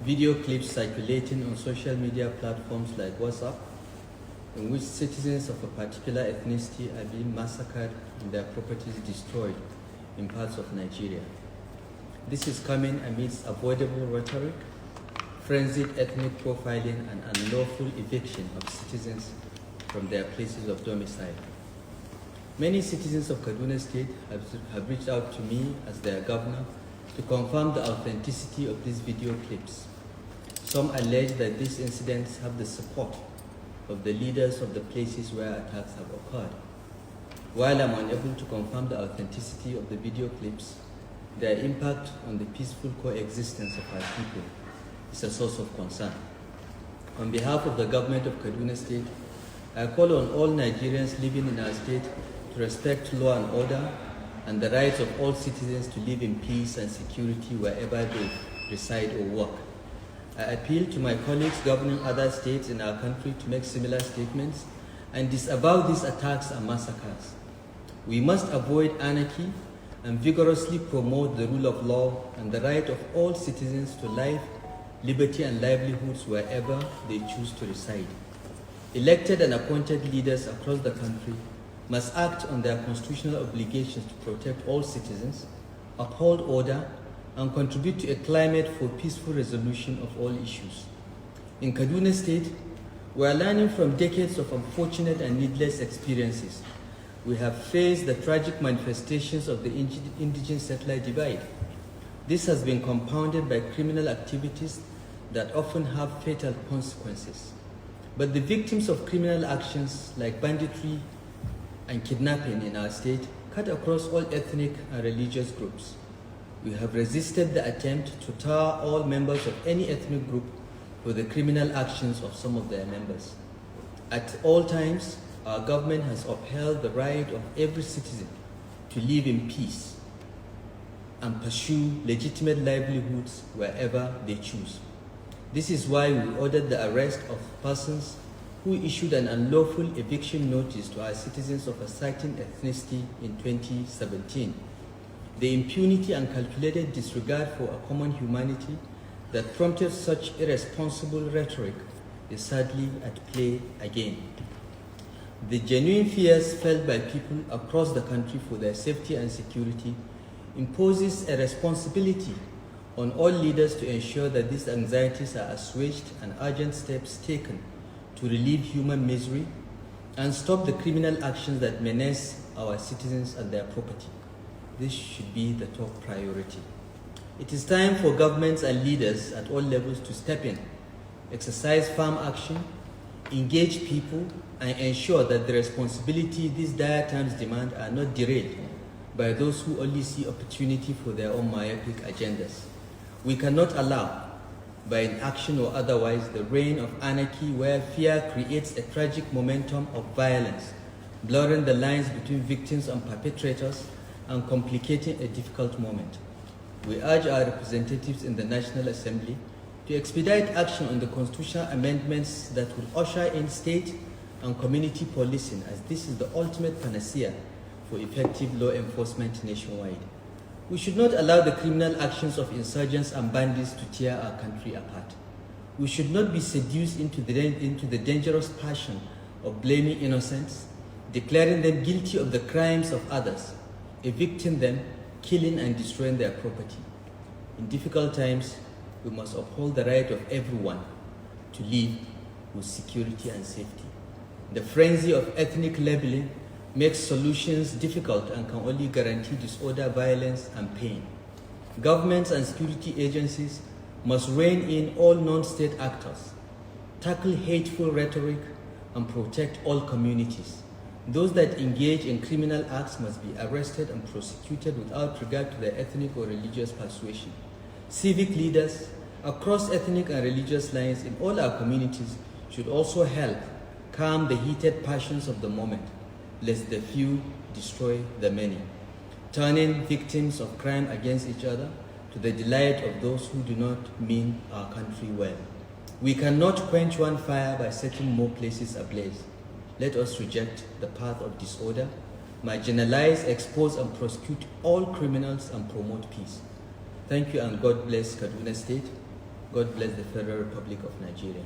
video clips circulating on social media platforms like WhatsApp, in which citizens of a particular ethnicity are being massacred and their properties destroyed in parts of Nigeria. This is coming amidst avoidable rhetoric, frenzied ethnic profiling, and unlawful eviction of citizens from their places of domicile. Many citizens of Kaduna State have reached out to me as their governor to confirm the authenticity of these video clips. Some allege that these incidents have the support of the leaders of the places where attacks have occurred. While I'm unable to confirm the authenticity of the video clips, their impact on the peaceful coexistence of our people is a source of concern. On behalf of the government of Kaduna State, I call on all Nigerians living in our state to respect law and order and the rights of all citizens to live in peace and security wherever they reside or work. I appeal to my colleagues governing other states in our country to make similar statements and disavow these attacks and massacres. We must avoid anarchy and vigorously promote the rule of law and the right of all citizens to life, liberty, and livelihoods wherever they choose to reside. Elected and appointed leaders across the country must act on their constitutional obligations to protect all citizens, uphold order, and contribute to a climate for peaceful resolution of all issues. In Kaduna State, we are learning from decades of unfortunate and needless experiences. We have faced the tragic manifestations of the indigenous settler divide. This has been compounded by criminal activities that often have fatal consequences. But the victims of criminal actions like banditry and kidnapping in our state cut across all ethnic and religious groups. We have resisted the attempt to tar all members of any ethnic group for the criminal actions of some of their members. At all times, our government has upheld the right of every citizen to live in peace and pursue legitimate livelihoods wherever they choose. This is why we ordered the arrest of persons who issued an unlawful eviction notice to our citizens of a certain ethnicity in 2017. The impunity and calculated disregard for a common humanity that prompted such irresponsible rhetoric is sadly at play again. The genuine fears felt by people across the country for their safety and security imposes a responsibility on all leaders to ensure that these anxieties are assuaged and urgent steps taken to relieve human misery and stop the criminal actions that menace our citizens and their property. This should be the top priority. It is time for governments and leaders at all levels to step in, exercise firm action, engage people, and ensure that the responsibility these dire times demand are not derailed by those who only see opportunity for their own myopic agendas. We cannot allow, by inaction or otherwise, the reign of anarchy where fear creates a tragic momentum of violence, blurring the lines between victims and perpetrators and complicating a difficult moment. We urge our representatives in the National Assembly to expedite action on the constitutional amendments that will usher in state and community policing, as this is the ultimate panacea for effective law enforcement nationwide. We should not allow the criminal actions of insurgents and bandits to tear our country apart. We should not be seduced into the dangerous passion of blaming innocents, declaring them guilty of the crimes of others, evicting them, killing and destroying their property. In difficult times, we must uphold the right of everyone to live with security and safety. The frenzy of ethnic labeling makes solutions difficult and can only guarantee disorder, violence, and pain. Governments and security agencies must rein in all non-state actors, tackle hateful rhetoric, and protect all communities. Those that engage in criminal acts must be arrested and prosecuted without regard to their ethnic or religious persuasion. Civic leaders across ethnic and religious lines in all our communities should also help calm the heated passions of the moment, lest the few destroy the many, turning victims of crime against each other to the delight of those who do not mean our country well. We cannot quench one fire by setting more places ablaze. Let us reject the path of disorder, marginalize, expose, and prosecute all criminals and promote peace. Thank you, and God bless Kaduna State. God bless the Federal Republic of Nigeria.